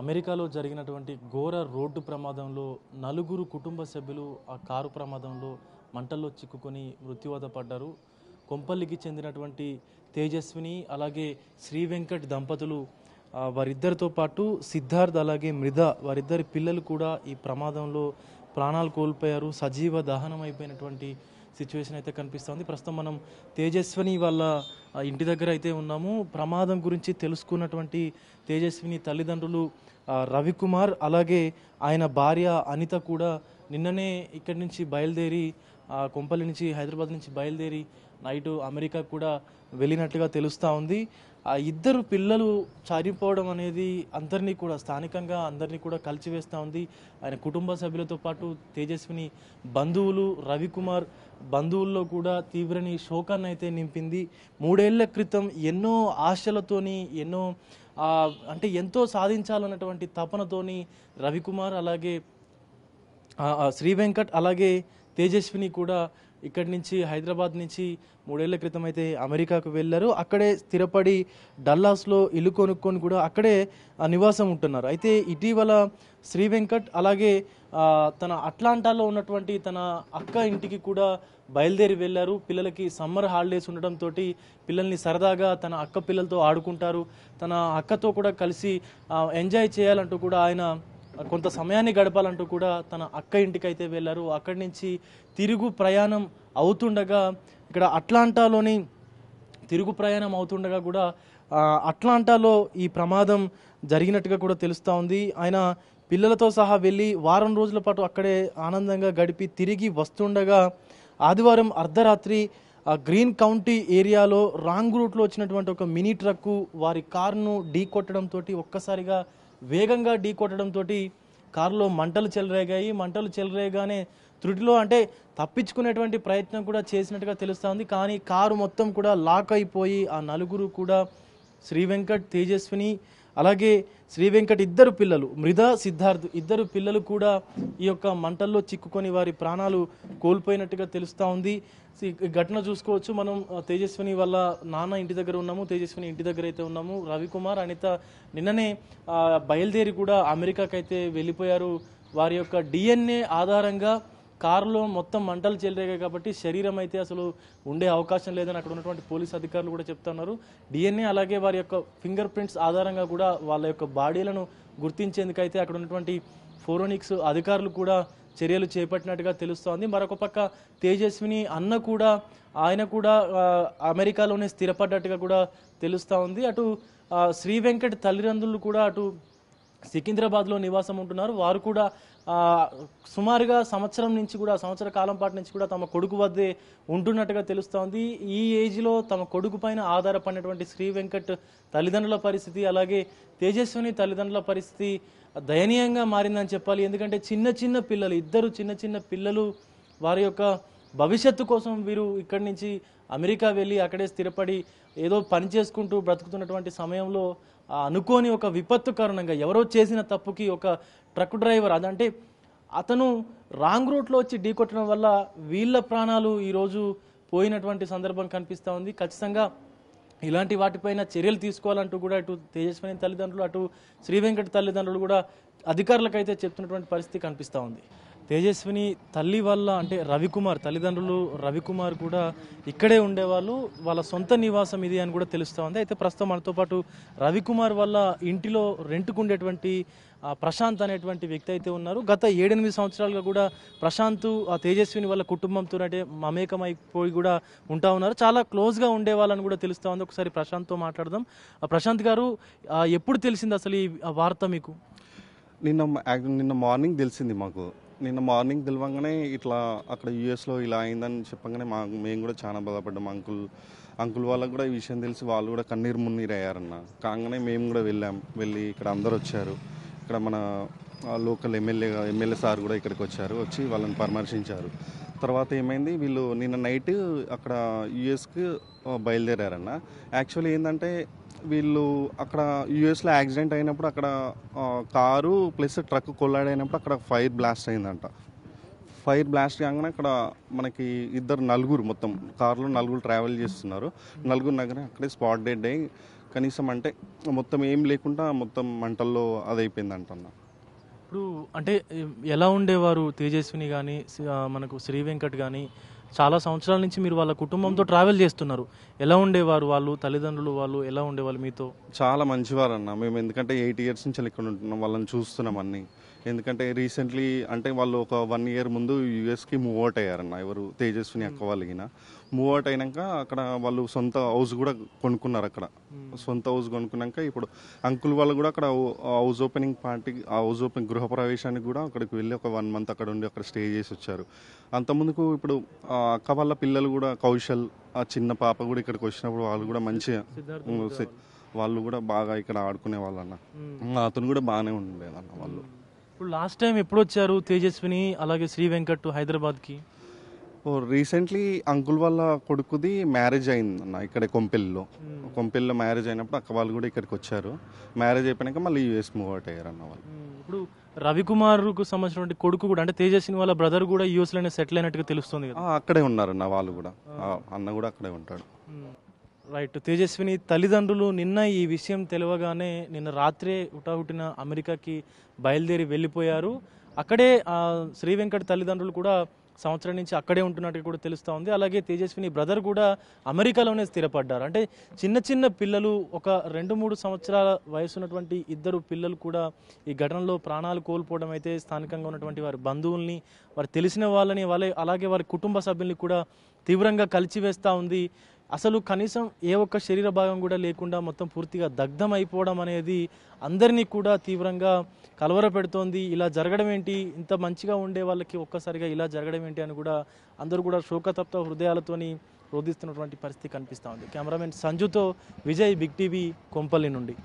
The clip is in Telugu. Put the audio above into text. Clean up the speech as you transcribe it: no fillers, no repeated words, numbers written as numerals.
అమెరికాలో జరిగినటువంటి ఘోర రోడ్డు ప్రమాదంలో నలుగురు కుటుంబ సభ్యులు ఆ కారు ప్రమాదంలో మంటల్లో చిక్కుకొని మృత్యువాత పడ్డారు. కొంపల్లికి చెందినటువంటి తేజస్విని అలాగే శ్రీ వెంకట్ దంపతులు వారిద్దరితో పాటు సిద్ధార్థ్ అలాగే మృద వారిద్దరి పిల్లలు కూడా ఈ ప్రమాదంలో ప్రాణాలు కోల్పోయారు. సజీవ దహనం అయిపోయినటువంటి సిచ్యువేషన్ అయితే కనిపిస్తుంది. ప్రస్తుతం మనం తేజస్విని వాళ్ళ ఇంటి దగ్గర అయితే ఉన్నాము. ప్రమాదం గురించి తెలుసుకున్నటువంటి తేజస్విని తల్లిదండ్రులు రవికుమార్ అలాగే ఆయన భార్య అనిత కూడా నిన్ననే ఇక్కడి నుంచి బయలుదేరి కొంపల్లి నుంచి హైదరాబాద్ నుంచి బయలుదేరి నైటు అమెరికా కూడా వెళ్ళినట్లుగా తెలుస్తూ ఉంది. ఆ ఇద్దరు పిల్లలు చనిపోవడం అనేది అందరినీ కూడా స్థానికంగా అందరినీ కూడా కలిచివేస్తూ ఉంది. ఆయన కుటుంబ సభ్యులతో పాటు తేజస్విని బంధువులు రవికుమార్ బంధువుల్లో కూడా తీవ్రని శోకాన్ని అయితే నింపింది. 3 ఏళ్ల క్రితం ఎన్నో ఆశలతోని ఎంతో సాధించాలన్నటువంటి తపనతోని రవికుమార్ అలాగే శ్రీ వెంకట్ అలాగే తేజస్విని కూడా ఇక్కడి నుంచి హైదరాబాద్ నుంచి 3 ఏళ్ల క్రితం అయితే అమెరికాకు వెళ్ళారు. అక్కడే స్థిరపడి డల్లాస్లో ఇల్లు కొనుక్కొని కూడా అక్కడే నివాసం ఉంటున్నారు. అయితే ఇటీవల శ్రీ వెంకట్ అలాగే తన అట్లాంటాలో ఉన్నటువంటి తన అక్క ఇంటికి కూడా బయలుదేరి వెళ్ళారు. పిల్లలకి సమ్మర్ హాలిడేస్ ఉండడంతో పిల్లల్ని సరదాగా తన అక్క పిల్లలతో ఆడుకుంటారు, తన అక్కతో కూడా కలిసి ఎంజాయ్ చేయాలంటూ కూడా ఆయన కొంత సమయాన్ని గడపాలంటూ కూడా తన అక్క ఇంటికి అయితే వెళ్ళారు. అక్కడి నుంచి తిరుగు ప్రయాణం అవుతుండగా ఇక్కడ అట్లాంటాలోని తిరుగు ప్రయాణం అవుతుండగా కూడా అట్లాంటాలో ఈ ప్రమాదం జరిగినట్టుగా కూడా తెలుస్తూ ఉంది. ఆయన పిల్లలతో సహా వెళ్ళి వారం రోజుల పాటు అక్కడే ఆనందంగా గడిపి తిరిగి వస్తుండగా ఆదివారం అర్ధరాత్రి గ్రీన్ కౌంటీ ఏరియాలో రాంగ్ రూట్లో వచ్చినటువంటి ఒక మినీ ట్రక్కు వారి కారును ఢీ కొట్టడంతో ఒక్కసారిగా వేగంగా ఢీ కొట్టడంతో కారులో మంటలు చెలరేగాయి. మంటలు చెలరేగానే త్రుటిలో తప్పించుకునేటువంటి ప్రయత్నం కూడా చేసినట్టుగా తెలుస్తుంది. కానీ కారు మొత్తం కూడా లాక్ అయిపోయి ఆ నలుగురు కూడా శ్రీ వెంకట్ తేజస్విని అలాగే శ్రీ వెంకట్ ఇద్దరు పిల్లలు మృద సిద్ధార్థ్ ఇద్దరు పిల్లలు కూడా ఈ యొక్క మంటల్లో చిక్కుకొని వారి ప్రాణాలు కోల్పోయినట్టుగా తెలుస్తూ ఉంది. ఘటన చూసుకోవచ్చు మనం. తేజస్విని వాళ్ళ నాన్న ఇంటి దగ్గర ఉన్నాము, తేజస్విని ఇంటి దగ్గర అయితే ఉన్నాము. రవికుమార్ అనిత నిన్ననే బయలుదేరి కూడా అమెరికాకి అయితే వెళ్ళిపోయారు. వారి యొక్క DNA ఆధారంగా కారులో మొత్తం మంటలు చెలరేగాయి కాబట్టి శరీరం అయితే అసలు ఉండే అవకాశం లేదని అక్కడ ఉన్నటువంటి పోలీసు అధికారులు కూడా చెప్తున్నారు. DNA అలాగే వారి యొక్క ఫింగర్ ప్రింట్స్ ఆధారంగా కూడా వాళ్ళ యొక్క బాడీలను గుర్తించేందుకైతే అక్కడ ఉన్నటువంటి ఫోరెన్సిక్స్ అధికారులు కూడా చర్యలు చేపట్టినట్టుగా తెలుస్తోంది. మరొక పక్క తేజస్విని అన్న కూడా ఆయన కూడా అమెరికాలోనే స్థిరపడ్డట్టుగా కూడా తెలుస్తూ ఉంది. అటు శ్రీ వెంకట్ తల్లిదండ్రులు కూడా అటు సికింద్రాబాద్లో నివాసం ఉంటున్నారు. వారు కూడా సుమారుగా సంవత్సర కాలం పాటు నుంచి కూడా తమ కొడుకు వద్దే ఉంటున్నట్టుగా తెలుస్తోంది. ఈ ఏజ్లో తమ కొడుకు పైన ఆధారపడినటువంటి శ్రీ వెంకట్ తల్లిదండ్రుల పరిస్థితి అలాగే తేజస్విని తల్లిదండ్రుల పరిస్థితి దయనీయంగా మారిందని చెప్పాలి. ఎందుకంటే ఇద్దరు చిన్న పిల్లలు వారి యొక్క భవిష్యత్తు కోసం వీరు ఇక్కడి నుంచి అమెరికా వెళ్ళి అక్కడే స్థిరపడి ఏదో పని చేసుకుంటూ బ్రతుకుతున్నటువంటి సమయంలో అనుకోని ఒక విపత్తు కారణంగా ఎవరో చేసిన తప్పుకి ఒక ట్రక్ డ్రైవర్ అతను రాంగ్ రూట్లో వచ్చి ఢీకొట్టడం వల్ల వీళ్ళ ప్రాణాలు ఈరోజు పోయినటువంటి సందర్భం కనిపిస్తూ ఉంది. ఖచ్చితంగా ఇలాంటి వాటిపైన చర్యలు తీసుకోవాలంటూ కూడా అటు తేజస్విని తల్లిదండ్రులు అటు శ్రీ వెంకట్ తల్లిదండ్రులు కూడా అధికారులకైతే చెప్తున్నటువంటి పరిస్థితి కనిపిస్తూ ఉంది. తేజస్విని తల్లి వల్ల రవికుమార్ తల్లిదండ్రులు రవికుమార్ కూడా ఇక్కడే ఉండేవాళ్ళు, వాళ్ళ సొంత నివాసం ఇది అని కూడా తెలుస్తూ ఉంది. అయితే ప్రస్తుతం మనతో పాటు రవికుమార్ వల్ల ఇంటిలో రెంట్కుండేటువంటి ప్రశాంత్ అనేటువంటి వ్యక్తి అయితే ఉన్నారు. గత 7-8 సంవత్సరాలుగా కూడా ప్రశాంత్ తేజస్విని వాళ్ళ కుటుంబంతో మమేకమైపోయి కూడా ఉంటా ఉన్నారు. చాలా క్లోజ్గా ఉండేవాళ్ళని కూడా తెలుస్తూ ఉంది. ఒకసారి ప్రశాంత్తో మాట్లాడదాం. ప్రశాంత్ గారు, ఎప్పుడు తెలిసింది అసలు ఈ వార్త మీకు? నిన్న మార్నింగ్ తెలిసింది మాకు. నిన్న మార్నింగ్ తెలియగానే ఇట్లా అక్కడ యూఎస్లో ఇలా అయిందని చెప్పగానే మేము కూడా చాలా బాధపడ్డాం. అంకుల్ వాళ్ళకు కూడా ఈ విషయం తెలిసి వాళ్ళు కూడా కన్నీరు మున్నీరు అయ్యారన్న. కాగానే మేము కూడా వెళ్ళి ఇక్కడ అందరు వచ్చారు. ఇక్కడ మన లోకల్ ఎమ్మెల్యే సార్ కూడా ఇక్కడికి వచ్చి వాళ్ళని పరామర్శించారు. తర్వాత ఏమైంది, వీళ్ళు నిన్న నైట్ అక్కడ యూఎస్కి బయలుదేరారన్న. యాక్చువల్లీ ఏంటంటే వీళ్ళు అక్కడ యూఎస్లో యాక్సిడెంట్ అయినప్పుడు అక్కడ కారు ప్లస్ ట్రక్ కొల్లాడైనప్పుడు అక్కడ ఫైర్ బ్లాస్ట్ అయిందంట. ఫైర్ బ్లాస్ట్ కాగానే అక్కడ మనకి నలుగురు మొత్తం కారులో నలుగురు ట్రావెల్ చేస్తున్నారు. నలుగురు దగ్గర అక్కడే స్పాట్ డెడ్ అయ్యి కనీసం అంటే మొత్తం ఏం లేకుండా మొత్తం మంటల్లో అదైపోయింది అంటున్నా. ఇప్పుడు అంటే ఎలా ఉండేవారు తేజస్విని కానీ మనకు శ్రీ వెంకట్ కానీ చాలా సంవత్సరాల నుంచి మీరు వాళ్ళ కుటుంబంతో ట్రావెల్ చేస్తున్నారు. ఎలా ఉండేవారు వాళ్ళు, తల్లిదండ్రులు వాళ్ళు ఎలా ఉండేవాళ్ళు మీతో? చాలా మంచివారు అన్న. మేము ఎందుకంటే 8 ఇయర్స్ నుంచి ఇక్కడ ఉంటున్నాం, వాళ్ళని చూస్తున్నాం అన్ని. ఎందుకంటే రీసెంట్లీ అంటే వాళ్ళు ఒక 1 ఇయర్ ముందు యూఎస్కి మూవ్ అవుట్ అయ్యారన్న. ఎవరు తేజస్విని అక్క వాళ్ళకిన మూవ్ అవుట్ అయినాక అక్కడ వాళ్ళు సొంత హౌస్ కూడా కొనుక్కున్నారు. అక్కడ సొంత హౌస్ కొనుక్కున్నాక ఇప్పుడు అంకుల్ వాళ్ళు కూడా అక్కడ హౌస్ ఓపెనింగ్ పార్టీ, ఆ హౌస్ ఓపెనింగ్ గృహప్రవేశానికి కూడా అక్కడికి వెళ్ళి ఒక 1 మంత్ అక్కడ ఉండి అక్కడ స్టే చేసి వచ్చారు. అంతకుముందుకు ఇప్పుడు అక్క వాళ్ళ పిల్లలు కూడా కౌశల్, ఆ చిన్న పాప కూడా ఇక్కడికి వచ్చినప్పుడు వాళ్ళు కూడా మంచిగా వాళ్ళు కూడా బాగా ఇక్కడ ఆడుకునే వాళ్ళు అన్న. అతను కూడా బాగానే ఉండేదన్న వాళ్ళు. ఇప్పుడు లాస్ట్ టైం ఎప్పుడు వచ్చారు తేజస్విని అలాగే శ్రీ వెంకట్ హైదరాబాద్కి? రీసెంట్లీ అంకుల్ వాళ్ళ కొడుకుది మ్యారేజ్ అయిందన్న ఇక్కడ కొంపెల్లిలో మ్యారేజ్ అయినప్పుడు అక్క వాళ్ళు కూడా ఇక్కడికి వచ్చారు. మ్యారేజ్ అయిపోయాక మళ్ళీ యూఎస్ మూవ్ అవుట్ అయ్యారు అన్న వాళ్ళు. ఇప్పుడు రవికుమార్కు సంబంధించిన కొడుకు కూడా అంటే తేజస్విని వాళ్ళ బ్రదర్ కూడా యూఎస్ లోనే సెటిల్ అయినట్టుగా తెలుస్తుంది కదా? అక్కడే ఉన్నారన్న వాళ్ళు కూడా, అన్న కూడా అక్కడే ఉంటాడు. రైట్. తేజస్విని తల్లిదండ్రులు నిన్న ఈ విషయం తెలియగానే నిన్న రాత్రే హుటాహుటిన అమెరికాకి బయలుదేరి వెళ్ళిపోయారు. అక్కడే శ్రీ వెంకట్ తల్లిదండ్రులు కూడా సంవత్సరం నుంచి అక్కడే ఉంటున్నట్టు కూడా తెలుస్తూ ఉంది. అలాగే తేజస్విని బ్రదర్ కూడా అమెరికాలోనే స్థిరపడ్డారు. అంటే చిన్న చిన్న పిల్లలు, ఒక 2-3 సంవత్సరాల వయసు ఉన్నటువంటి 2 పిల్లలు కూడా ఈ ఘటనలో ప్రాణాలు కోల్పోవడం అయితే స్థానికంగా ఉన్నటువంటి వారి బంధువుల్ని, వారు తెలిసిన వాళ్ళని, అలాగే వారి కుటుంబ సభ్యుల్ని కూడా తీవ్రంగా కలిచివేస్తూ ఉంది. అసలు కనీసం ఏ ఒక్క శరీర భాగం కూడా లేకుండా మొత్తం పూర్తిగా దగ్ధం అయిపోవడం అనేది అందరినీ కూడా తీవ్రంగా కలవరపెడుతోంది. ఇలా జరగడం ఏంటి, ఇంత మంచిగా ఉండే వాళ్ళకి ఒక్కసారిగా ఇలా జరగడం ఏంటి అని కూడా అందరూ కూడా శోకతప్త హృదయాలతోని రోధిస్తున్నటువంటి పరిస్థితి కనిపిస్తూ ఉంది. కెమెరామెన్ సంజుతో విజయ్, బిగ్ టీవీ, కొంపల్లి నుండి.